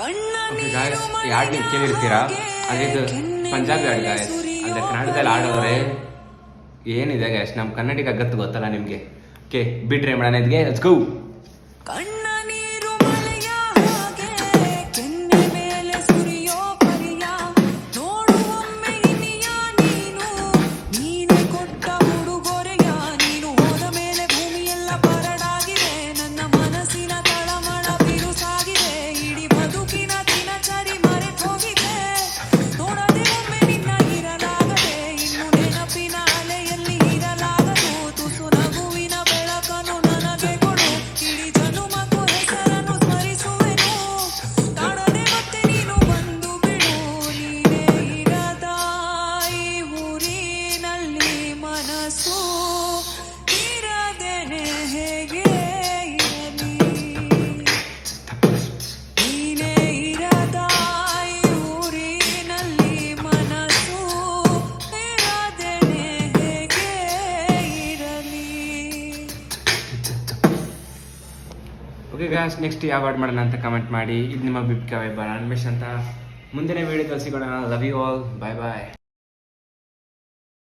Okay ಗಾಯಸ್, ಈ ಹಾಡು ನೀವು ಕೇಳಿರ್ತೀರಾ, ಅದೇ ಇದು ಪಂಜಾಬಿ ಹಾಡು ಗಾಯಸ್. ಅಂದರೆ ಕನ್ನಡದಲ್ಲಿ ಹಾಡೋರೆ ಏನಿದೆ ಗಾಯಸ್, ನಮ್ಮ ಕನ್ನಡಿಗ ಗತ್ತು ಗೊತ್ತಲ್ಲ ನಿಮಗೆ. ಓಕೆ ಬಿಟ್ರೆ ಮಾಡೋಣ ಇದ್ಗೆ, let's go. Okay guys, next ಯಾವ ಹಾಡು ಮಾಡೋಣ ಅಂತ ಕಮೆಂಟ್ ಮಾಡಿ. ಇದು ನಿಮ್ಮ ಬಿಪ್ಕ ವೈಬ್ ಅನ್ವೇಷ್ ಅಂತ. ಮುಂದಿನ ವೀಡಿಯೋದಲ್ಲಿ ಸಿಗೋಣ. Love you all, bye bye.